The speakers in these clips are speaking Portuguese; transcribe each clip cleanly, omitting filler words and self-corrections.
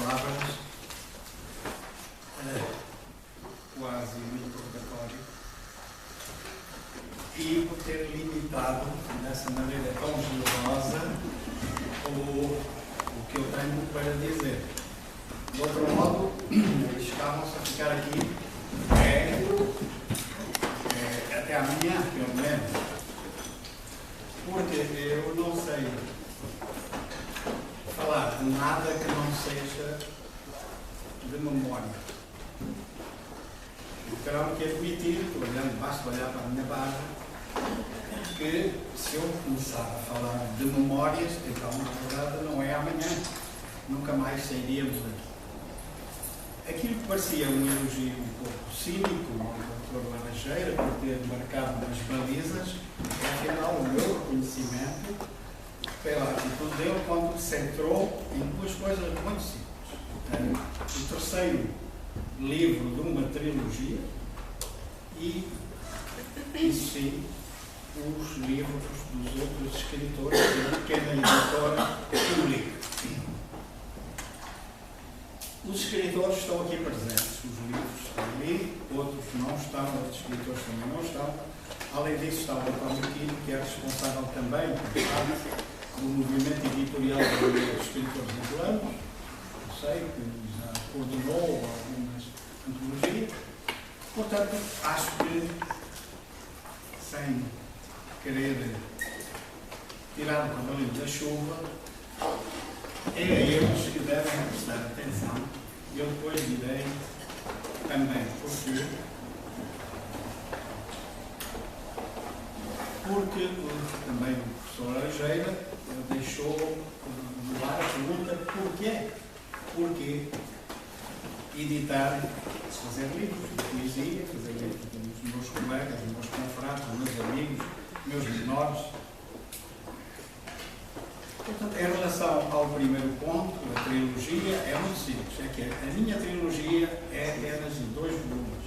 palavras quase um interrogatório e por ter limitado dessa maneira tão generosa o que eu tenho para dizer. De outro modo, estávamos a ficar aqui até amanhã, pelo menos, porque eu não sei falar de nada que não seja de memória. Terão que admitir, basta olhar para a minha barra, que se eu começar a falar de memórias, então na verdade não é amanhã, nunca mais sairíamos daqui. Aquilo que parecia um elogio um pouco cínico ao Dr. Laranjeira por ter marcado nas balizas, é afinal o meu reconhecimento pela atitude dele quando se centrou em duas coisas muito simples. O terceiro livro de uma trilogia e sim, os livros dos outros escritores que a pequena editora publica. Os escritores estão aqui presentes, os livros estão ali, outros não estão, outros escritores também não estão. Além disso está o António Quino, que é responsável também do movimento editorial dos escritores angolanos. Eu sei que já coordenou algumas antologias. Portanto, acho que, sem querer tirar o cavalinho da chuva, é a eles que devem prestar atenção. E eu depois direi também porquê. Porque também o professor Laranjeira deixou no ar a pergunta porquê? Porquê editar, fazer livros de poesia, fazer livros dos meus colegas, dos meus confratos, dos meus amigos, meus menores. Portanto, em relação ao primeiro ponto, a trilogia, é muito simples. É que a minha trilogia é apenas de 2 volumes.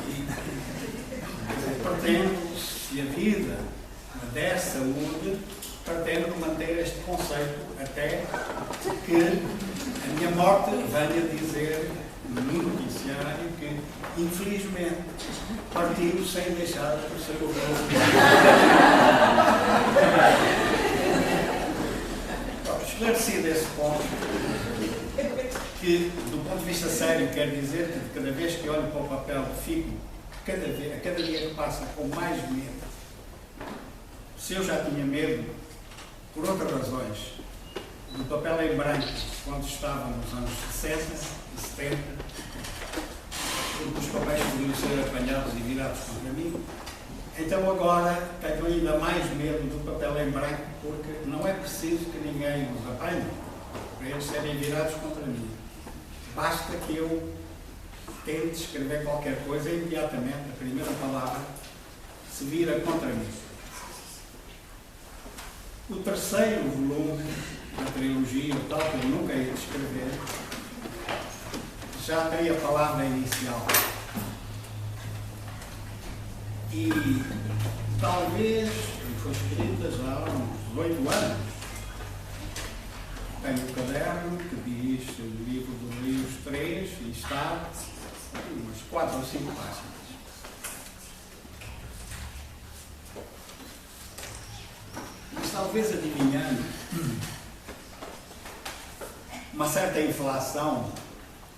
E pretendo, se a vida me der saúde, pretendo manter este conceito até que a minha morte venha dizer no noticiário que, infelizmente, partiu sem deixar o seu povo. Esclarecido esse ponto, que, do ponto de vista sério, quer dizer que, cada vez que olho para o papel, fico, a cada dia que passa, com mais medo. Se eu já tinha medo, por outras razões, do papel em branco, quando estava nos anos 60 e 70, porque os papéis podiam ser apanhados e virados contra mim. Então agora tenho ainda mais medo do papel em branco, porque não é preciso que ninguém os apanhe para eles serem virados contra mim. Basta que eu tente escrever qualquer coisa e imediatamente a primeira palavra se vira contra mim. O terceiro volume da trilogia, o tal que eu nunca ia escrever, já tem a palavra inicial. E talvez, foi escrita já há uns 18 anos, tenho um caderno que diz o livro dos livros 3 e está umas 4 ou 5 páginas. Mas talvez adivinhando uma certa inflação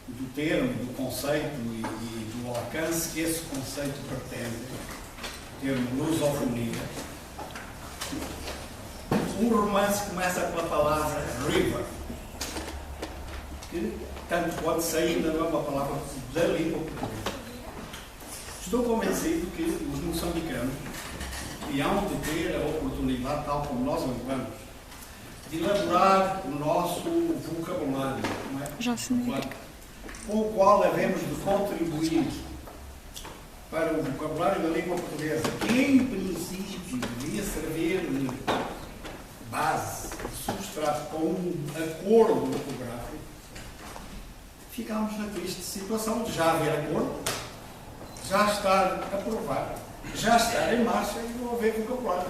do termo, do conceito e do alcance que esse conceito pretende, o termo lusofonia. Um romance começa pela palavra river, que tanto pode sair, ainda não é uma palavra da língua portuguesa. Estou convencido que os moçambicanos hão de ter a oportunidade, tal como nós vamos, de elaborar o nosso vocabulário, não é? Com o qual devemos de contribuir para o vocabulário da língua portuguesa, que em princípio devia servir de base, de substrato, com um acordo ortográfico. Ficámos na triste situação de já haver acordo, já estar aprovado, já estar em marcha e não haver vocabulário.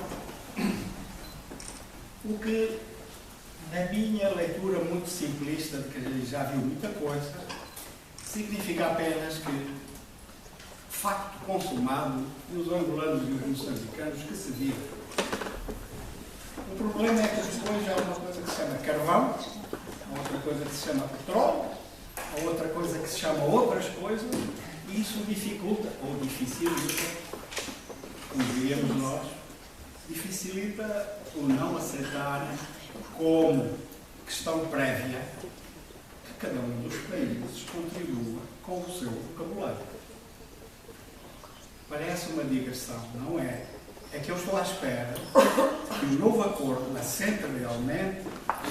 O O que, na minha leitura muito simplista, de que já vi muita coisa, significa apenas que, facto consumado, e os angolanos e os moçambicanos que se viram. O problema é que depois há uma coisa que se chama carvão, há outra coisa que se chama petróleo, há outra coisa que se chama outras coisas, e isso dificulta, ou dificilita, como diríamos nós, dificilita o não aceitar como questão prévia que cada um dos países contribua com o seu vocabulário. Parece uma digressão, não é? É que eu estou à espera que o novo acordo assente realmente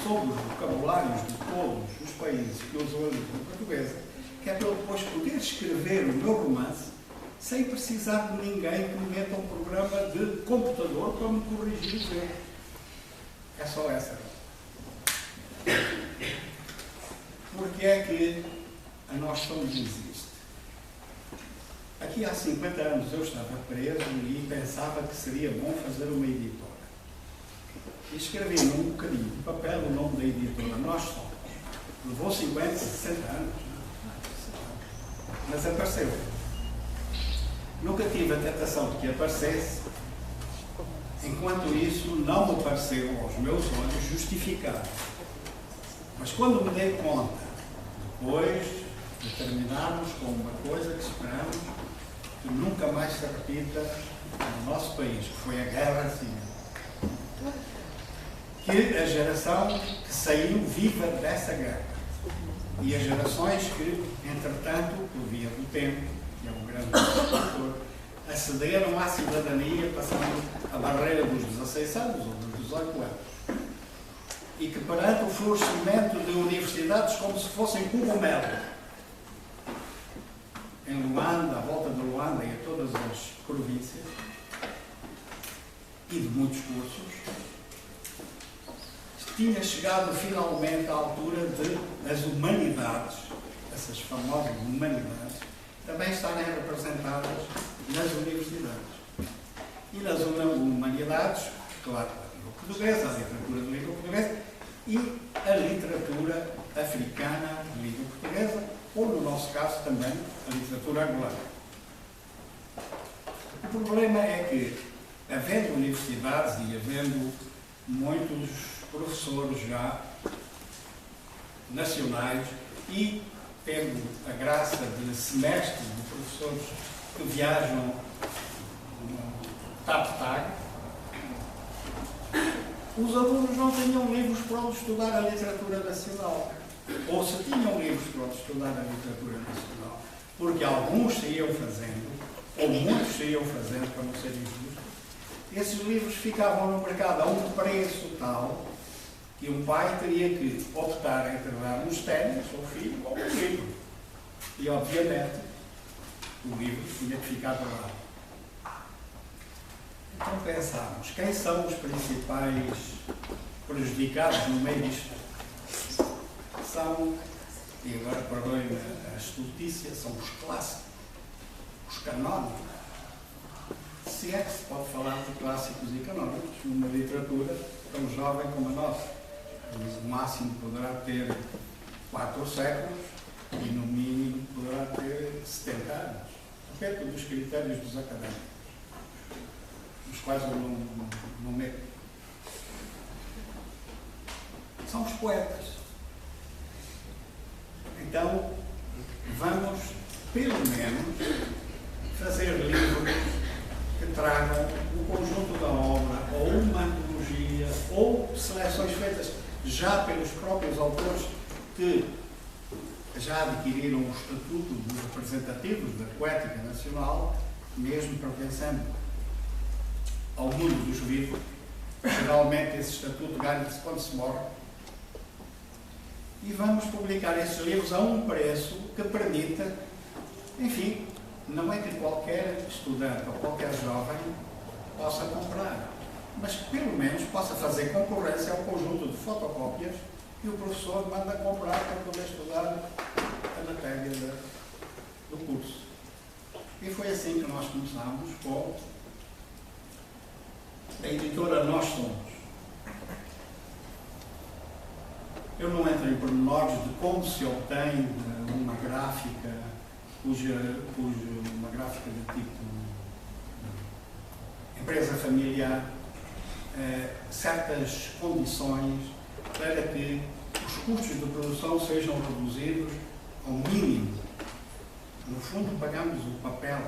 sobre os vocabulários de todos os países que usam a língua portuguesa, que é para eu depois poder escrever o meu romance sem precisar de ninguém que me meta um programa de computador para me corrigir os erros. É só essa. Porque é que a noção existe? Aqui há 50 anos eu estava preso e pensava que seria bom fazer uma editora. E escrevi num bocadinho de papel o nome da editora, Nós Somos. Levou 50, 60 anos. Mas apareceu. Nunca tive a tentação de que aparecesse. Enquanto isso, não me pareceu aos meus olhos justificado. Mas quando me dei conta, depois de terminarmos com uma coisa que esperamos que nunca mais se repita no nosso país, que foi a Guerra Civil, que a geração que saiu viva dessa guerra e as gerações que, entretanto, por via do tempo, que é um grande fator, acederam à cidadania passando a barreira dos 16 anos ou dos 18 anos. E que perante o florescimento de universidades como se fossem cogumelos, em Luanda, à volta de Luanda e a todas as províncias, e de muitos cursos, tinha chegado finalmente à altura de as humanidades, essas famosas humanidades, também estarem representadas nas universidades. E nas humanidades, claro, a língua portuguesa, a literatura de língua portuguesa e a literatura africana de língua portuguesa, ou, no nosso caso, também a literatura angolana. O problema é que, havendo universidades e havendo muitos professores já nacionais e tendo a graça de semestres de professores que viajam no TAP-TAG, os alunos não tinham livros para onde estudar a literatura nacional. Ou se tinham livros para onde estudar a literatura nacional, porque alguns se iam fazendo, ou muitos se iam fazendo, para não ser injusto, esses livros ficavam no mercado a um preço tal que um pai teria que optar entre dar uns ténis ao filho ou um livro. E, obviamente, o livro tinha que ficar para lá. Então pensámos, quem são os principais prejudicados no meio disto? São, e agora perdoem a estultícia, são os clássicos, os canónicos. Se é que se pode falar de clássicos e canónicos numa literatura tão jovem como a nossa. O máximo poderá ter 4 séculos e no mínimo poderá ter 70 anos, depende dos critérios dos académicos, os quais eu não meto. São os poetas. Então, vamos, pelo menos, fazer livros que tragam o conjunto da obra, ou uma antologia, ou seleções feitas já pelos próprios autores que já adquiriram o estatuto de representativos da poética nacional, mesmo pertencendo ao mundo dos vivos. Geralmente esse estatuto ganha-se quando se morre. E vamos publicar esses livros a um preço que permita, enfim, não é que qualquer estudante ou qualquer jovem possa comprar, mas que pelo menos possa fazer concorrência ao conjunto de fotocópias que o professor manda comprar para poder estudar a matéria do curso. E foi assim que nós começámos com a editora Nós Somos. Eu não entro em pormenores de como se obtém uma gráfica uma gráfica de tipo empresa familiar, certas condições para que os custos de produção sejam reduzidos ao mínimo. No fundo, pagamos o papel,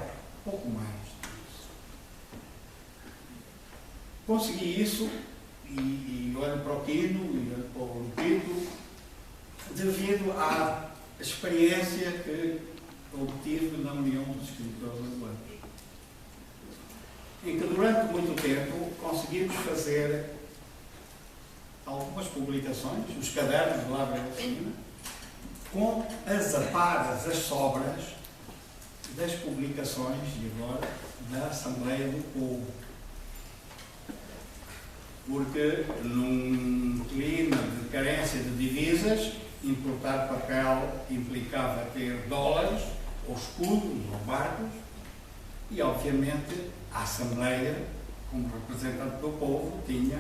pouco mais disso. Consegui isso e olho para o Quino e olho para o Tito devido à experiência que obtive na União dos Escritores Angolanos, em que durante muito tempo conseguimos fazer algumas publicações, os cadernos de Lavra e Oficina, com as aparas, as sobras das publicações e agora da Assembleia do Povo. Porque num clima de carência de divisas, importar papel implicava ter dólares, ou escudos, ou barcos, e obviamente a Assembleia, como representante do povo, tinha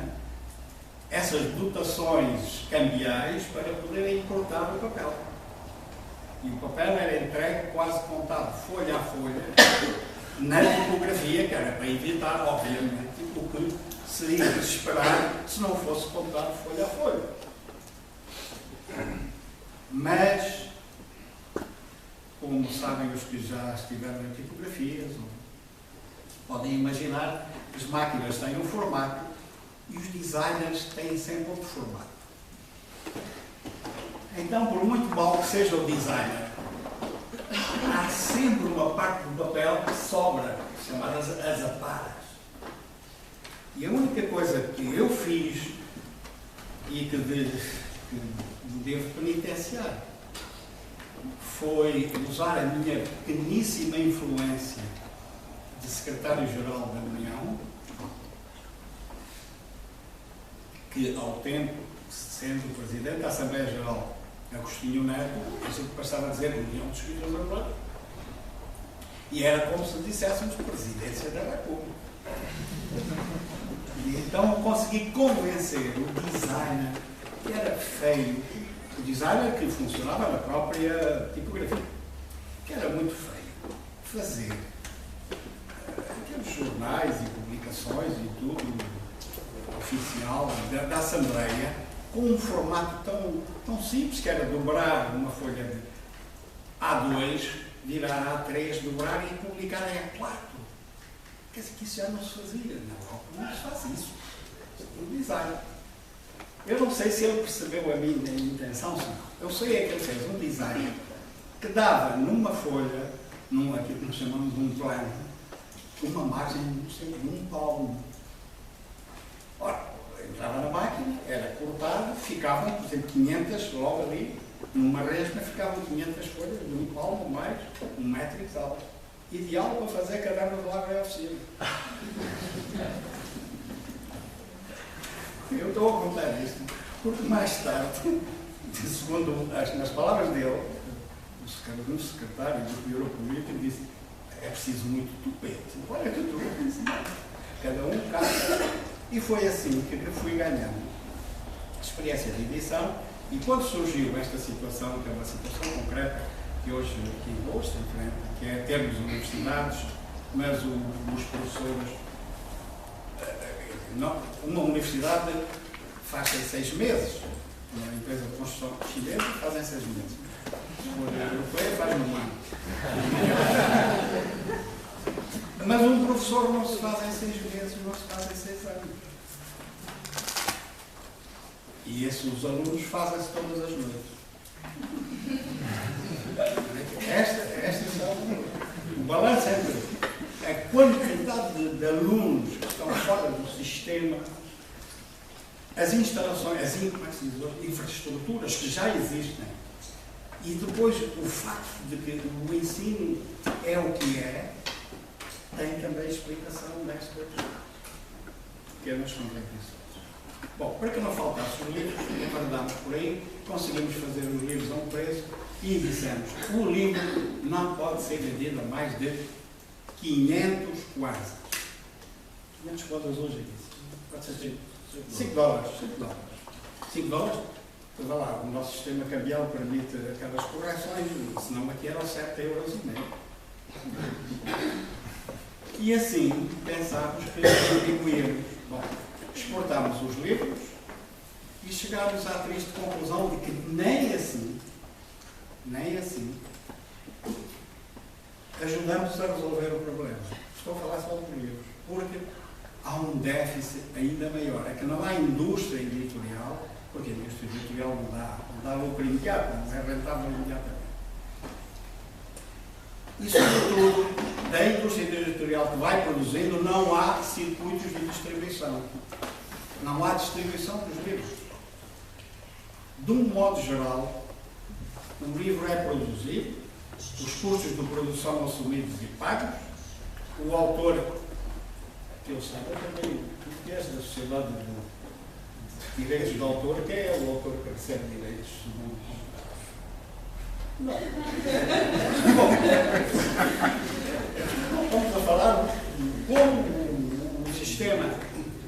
essas dotações cambiais para poder importar o papel. E o papel era entregue quase contado folha a folha na tipografia, que era para evitar, obviamente, o que seria de esperar se não fosse contado folha a folha. Mas, como sabem os que já estiveram em tipografias, podem imaginar, as máquinas têm um formato e os designers têm sempre outro formato. Então, por muito mal que seja o designer, há sempre uma parte do papel que sobra, chamadas as aparas. E a única coisa que eu fiz e que devo penitenciar foi usar a minha pequeníssima influência de secretário-geral da União, que ao tempo, sendo o presidente da Assembleia Geral Agostinho Neto, a gente passava a dizer União dos Escritores Angolanos. E era como se disséssemos Presidência da República. E então eu consegui convencer o designer que era feio, o designer que funcionava na própria tipografia, que era muito feio fazer aqueles jornais e publicações e tudo oficial da Assembleia com um formato tão simples, que era dobrar uma folha de A2, virar A3, dobrar e publicar em A4. Quer dizer que isso já não se fazia na Europa, não se faz isso. O design. Eu não sei se ele percebeu a minha intenção, se não. Eu sei é que ele fez um design que dava numa folha, aquilo que nós chamamos de um plano, uma margem de um palmo. Ora, entrava na máquina, era cortado, ficavam, por exemplo, 500 logo ali, numa resma ficavam 500 folhas de um palmo mais, 1 metro e tal. Ideal para fazer caderno de Lavra e Oficina. Eu estou a contar isto porque mais tarde, segundo nas palavras dele, o secretário do Bureau Político disse: é preciso muito tupete. Olha que tupete, cada um caça. E foi assim que fui ganhando experiência de edição. E quando surgiu esta situação, que é uma situação concreta, que hoje aqui se enfrenta, que é termos universidades, mas os professores, uma universidade faz em 6 meses, uma empresa de construção chinesa faz em 6 meses, uma europeia faz num ano. Mas um professor não se faz em 6 meses, não se faz em 6 anos. E os alunos fazem-se todas as noites. Esta é o balanço entre a quantidade de alunos que estão fora do sistema, as instalações, as infraestruturas que já existem, e depois o facto de que o ensino é o que é, tem também explicação nestas pequenas contradições. Bom, para que não faltasse o livro, guardámos por aí, conseguimos fazer os livros a um preço e dissemos: o livro não pode ser vendido a mais de 500 kwanzas. 500 kwanzas hoje é isso. Pode ser $5. $5. $5? Vá lá, o nosso sistema cambial permite aquelas correções, senão aqui eram 7,5 €. E assim pensámos que diminuímos. Bom, exportámos os livros e chegámos à triste conclusão de que nem assim ajudamos a resolver o problema. Estou a falar só dos livros, porque há um déficit ainda maior. É que não há indústria editorial, porque a indústria editorial não dá lucro imediato, não é rentável imediatamente. E, sobretudo, da indústria editorial que vai produzindo, não há circuitos de distribuição. Não há distribuição dos livros. De um modo geral, o livro é produzido, os custos de produção assumidos e pagos, o autor, que eu saiba também, português da Sociedade de Direitos do Autor, que é o autor que recebe direitos. Não. Vamos a falar como o sistema,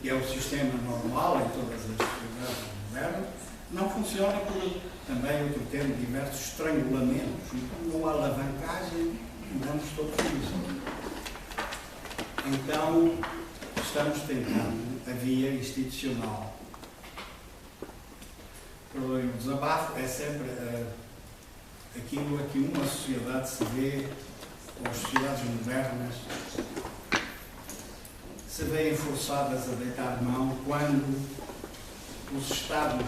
que é o sistema normal em todas as sociedades modernas, não funciona por também outro termo, diversos estrangulamentos, e como não há alavancagem, andamos todos nisso. Então, estamos tentando a via institucional. O desabafo é sempre aquilo a que uma sociedade se vê, ou as sociedades modernas, se veem forçadas a deitar mão quando os Estados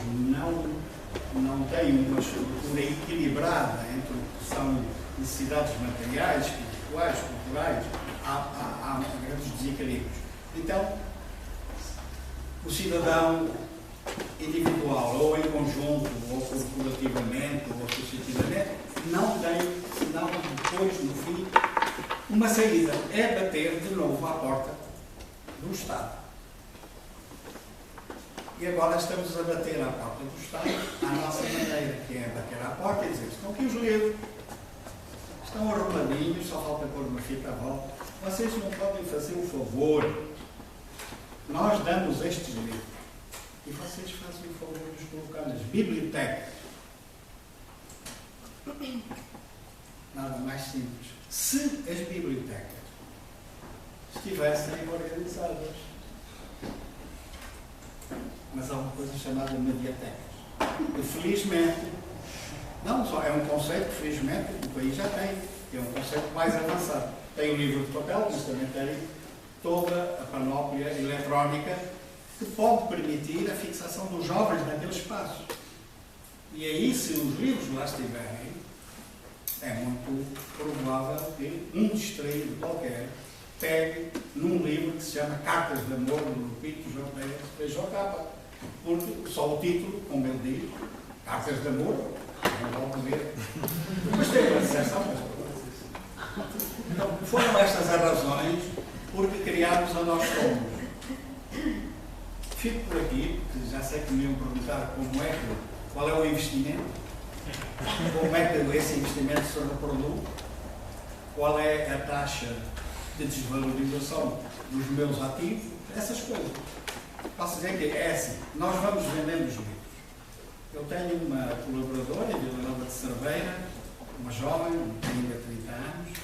não têm uma estrutura equilibrada entre o que são necessidades materiais, espirituais, culturais, há grandes desequilíbrios. Então, o cidadão individual, ou em conjunto, ou corporativamente, ou associativamente, não tem, senão depois, no fim, uma saída. É bater de novo à porta do Estado. E agora estamos a bater à porta do Estado à nossa maneira, que é bater à porta e dizer: estão aqui os livros, estão arrumadinhos, só falta pôr uma fita à volta. Vocês não podem fazer um favor. Nós damos estes livros e vocês fazem o favor de os colocar nas bibliotecas. Nada mais simples. Se as bibliotecas estivessem organizadas. Mas há uma coisa chamada mediatecas. E felizmente, não só é um conceito que felizmente o país já tem, é um conceito mais avançado. Tem o livro de papel, mas também tem toda a panóplia eletrónica que pode permitir a fixação dos jovens naquele espaço. E aí, se os livros lá estiverem, é muito provável que um distraído qualquer pegue num livro que se chama Cartas de Amor, do Lupito J.K. Porque só o título, como ele diz, Cartas de Amor, não vão ver. Mas tem uma exceção, mas então, foram estas as razões porque criámos a Nós Somos. Fico por aqui, porque já sei que me iam perguntar qual é o investimento, como é que esse investimento se reproduz, qual é a taxa de desvalorização dos meus ativos, essas coisas. Posso dizer que é assim, nós vamos vendendo os livros. Eu tenho uma colaboradora em Vila Nova de Cerveira, uma jovem, ainda 30 anos,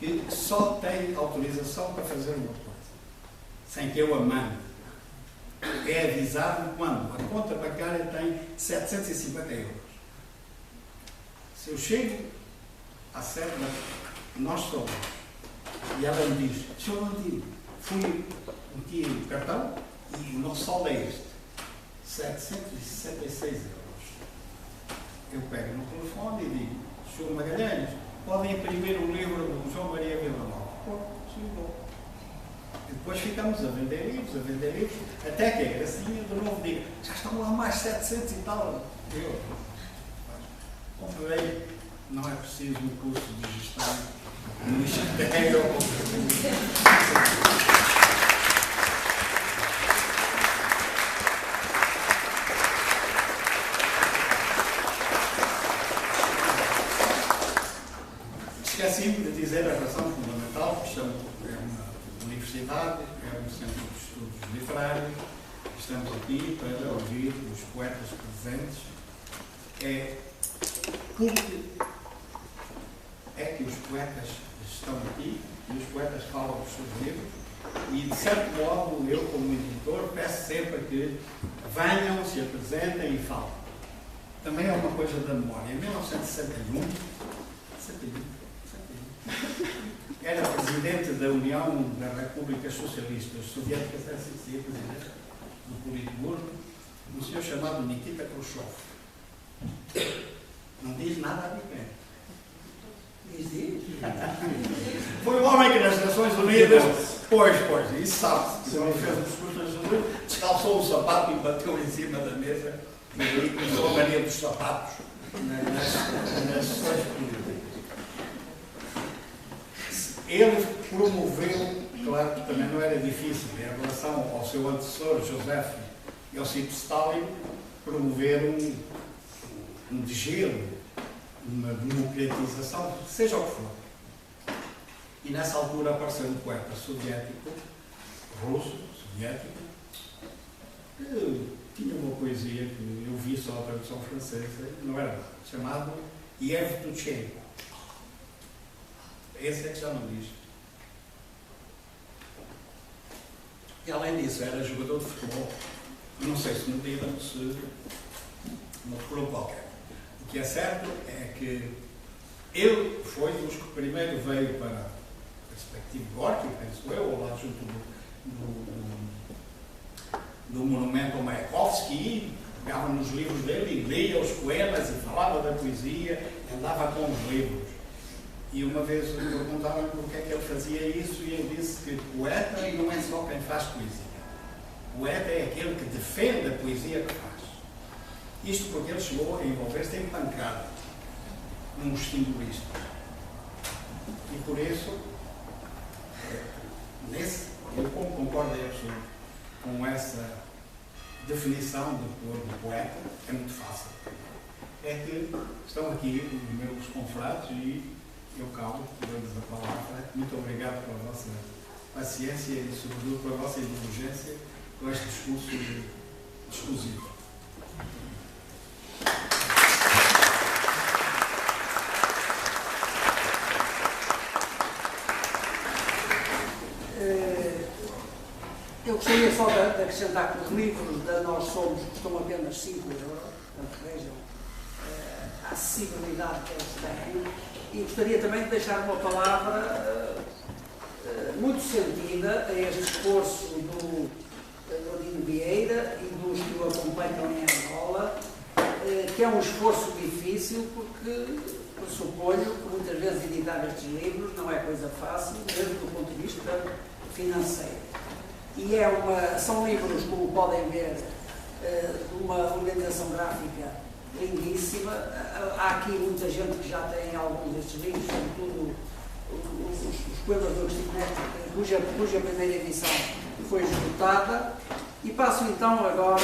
que só tem autorização para fazer uma coisa, sem que eu a mande. É avisado quando a conta bancária tem 750 €. Se eu chego à cédula, Nós Somos, e ela me diz: Sr. Landino, meti o cartão e o nosso saldo é este, 766 €. Eu pego no telefone e digo: Sr. Magalhães, podem imprimir o livro do João Maria Vila Nova? Sim, vou. E depois ficamos a vender livros, até que a Gracinha de novo diga: já estão lá mais 700 e tal €. Comprei, não é preciso um curso de gestão no Ministério. Esqueci-me de dizer a razão fundamental, que é uma universidade, é um centro de estudos literários. Estamos aqui para ouvir os poetas presentes é porque é que os poetas estão aqui e os poetas falam dos seus livros e, de certo modo, eu, como editor, peço sempre que venham, se apresentem e falem. Também é uma coisa da memória. Em 1961, era presidente da União das Repúblicas Socialistas Soviéticas, era presidente do Politburo, um senhor chamado Nikita Khrushchev. Não diz nada a ninguém. Foi o homem que nas Nações Unidas, pois, isso sabe-se, que quando fez o discurso das Nações Unidas, descalçou o sapato e bateu em cima da mesa, e aí começou a mania dos sapatos nas sessões políticas. Ele promoveu, claro que também não era difícil, em relação ao seu antecessor, Joseph Iosif Stalin, promover um degelo, uma democratização, seja o que for. E nessa altura apareceu um poeta soviético, russo, soviético, que tinha uma poesia que eu vi só a tradução francesa, não era nada, chamado Yevtushenko. Esse é que já não diz. E além disso, era jogador de futebol. Não sei se no Líbano, se não recolou qualquer. O que é certo é que ele foi dos que primeiro veio para a respectiva Gorky, penso eu, ou lá junto do monumento ao Mayakovsky, pegava nos livros dele e lia os poemas e falava da poesia, andava com os livros. E uma vez perguntaram-lhe porque é que ele fazia isso e ele disse que poeta não é só quem faz poesia. Poeta é aquele que defende a poesia que faz. Isto porque ele chegou a envolver-se em pancada, nos simbolistas. E por isso, eu concordo em absoluto com essa definição de poeta, é muito fácil. É que estão aqui os meus confrados e eu calo, dou-lhes a palavra. Muito obrigado pela vossa paciência e, sobretudo, pela vossa indulgência com este discurso exclusivo. Eu gostaria só de acrescentar que os livros da Nós Somos custam apenas 5 €, portanto vejam a acessibilidade que eles têm. E gostaria também de deixar uma palavra muito sentida a este esforço do Adino Vieira e dos que o acompanham em Angola, que é um esforço difícil porque pressuponho que muitas vezes editar estes livros não é coisa fácil, mesmo do ponto de vista financeiro. E são livros, como podem ver, de uma organização gráfica lindíssima. Há aqui muita gente que já tem alguns destes livros, sobretudo os poemas do Agostinho Neto, cuja primeira edição foi esgotada. E passo então agora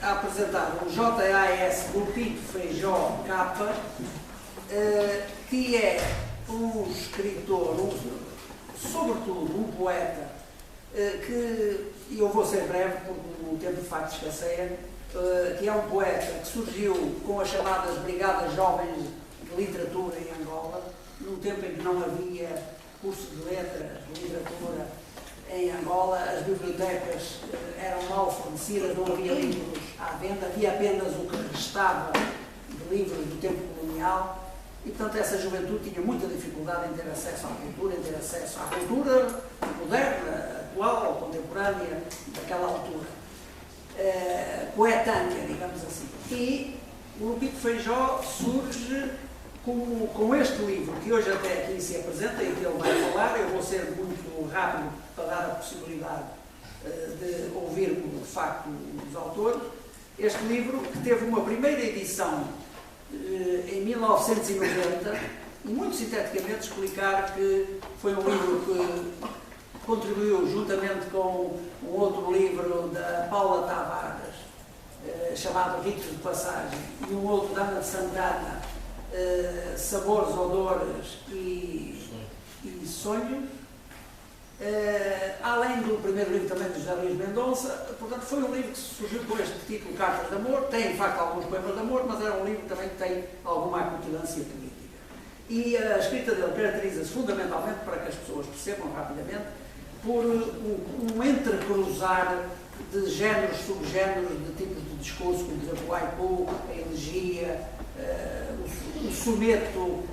a apresentar o JAS Lupito Feijó Capa, que é um escritor, sobretudo um poeta, que, e eu vou ser breve porque o tempo de facto escasseia, que é um poeta que surgiu com as chamadas Brigadas Jovens de Literatura em Angola, num tempo em que não havia curso de letras, de literatura em Angola, as bibliotecas eram mal fornecidas, não havia livros à venda, havia apenas o que restava de livros do tempo colonial. E, portanto, essa juventude tinha muita dificuldade em ter acesso à cultura moderna, atual, contemporânea, daquela altura, coetânea, digamos assim. E o Lupito Feijó surge com este livro, que hoje até aqui se apresenta e que ele vai falar. Eu vou ser muito rápido para dar a possibilidade de ouvirmos, de facto, os autores. Este livro, que teve uma primeira edição em 1990, e muito sinteticamente explicar que foi um livro que contribuiu juntamente com um outro livro da Paula Tavares, chamado Ritos de Passagem, e um outro da Ana de Santana, Sabores, Odores e Sonhos, Além do primeiro livro também de José Luís Mendonça, portanto foi um livro que surgiu com este título, Cartas de Amor, tem de facto alguns poemas de amor, mas era um livro também que tem alguma acutilância política. E a escrita dele caracteriza-se fundamentalmente, para que as pessoas percebam rapidamente, por um entrecruzar de géneros, subgéneros, de tipos de discurso, como por exemplo o haiku, a elegia, o soneto,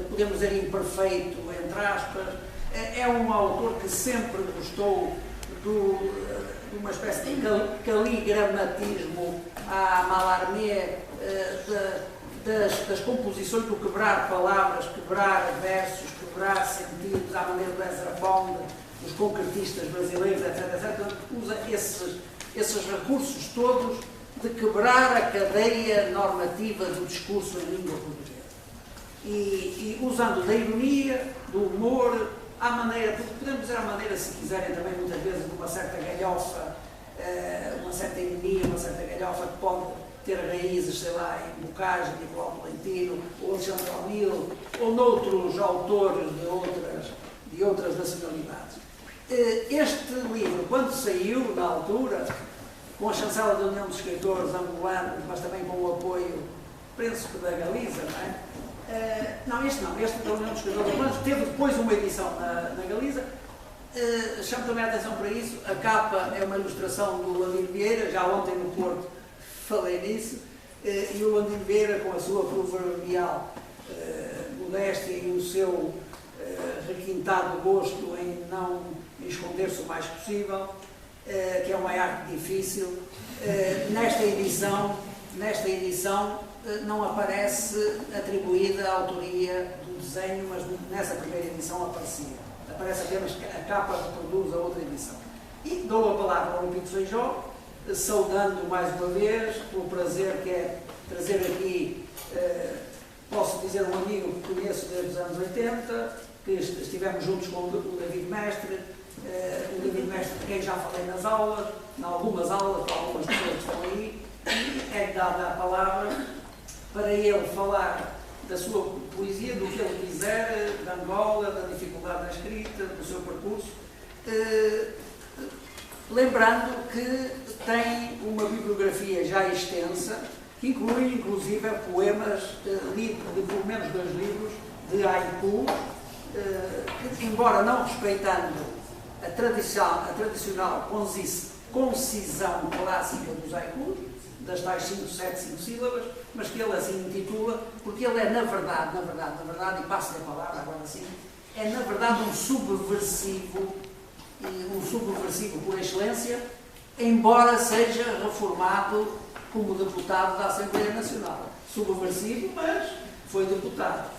podemos dizer imperfeito, entre aspas. É um autor que sempre gostou de uma espécie de caligramatismo à Mallarmé, das composições, do quebrar palavras, quebrar versos, quebrar sentidos, à maneira do Ezra Pound, dos concretistas brasileiros, etc. Usa esses recursos todos de quebrar a cadeia normativa do discurso em língua portuguesa. E usando da ironia, do humor, à maneira, podemos dizer à maneira, se quiserem também muitas vezes, de uma certa galhofa, uma certa ironia, uma certa galhofa que pode ter raízes, sei lá, em Bocage, Nicolau Tolentino, ou Alexandre O'Neill, ou noutros autores de outras nacionalidades. Este livro, quando saiu, na altura, com a chancela da União dos Escritores Angolanos, mas também com o apoio, penso que da Galiza, não é? Este da União dos Escritores Angolanos, teve depois uma edição na Galiza. Chamo também a atenção para isso. A capa é uma ilustração do Landino Vieira, já ontem no Porto falei nisso, e o Landino Vieira, com a sua proverbial modéstia e o seu requintado gosto em não esconder-se o mais possível, que é uma arte difícil, nesta edição não aparece atribuída a autoria do desenho, mas nessa primeira edição aparecia. Aparece apenas a capa que produz a outra edição. E dou a palavra ao Lupito Feijó, saudando mais uma vez, pelo prazer que é trazer aqui, posso dizer, um amigo que conheço desde os anos 80, que estivemos juntos com o David Mestre, de quem já falei nas aulas, em algumas aulas, para algumas pessoas que estão aí, e é dada a palavra para ele falar da sua poesia, do que ele quiser, da Angola, da dificuldade da escrita, do seu percurso, lembrando que tem uma bibliografia já extensa, que inclui inclusive poemas de pelo menos 2 livros de haiku, que, embora não respeitando a tradicional concisão clássica dos haikus, das tais 5 sílabas, mas que ele assim intitula, porque ele é na verdade, e passo-lhe a palavra agora sim, é na verdade um subversivo por excelência, embora seja reformado como deputado da Assembleia Nacional. Subversivo, mas foi deputado.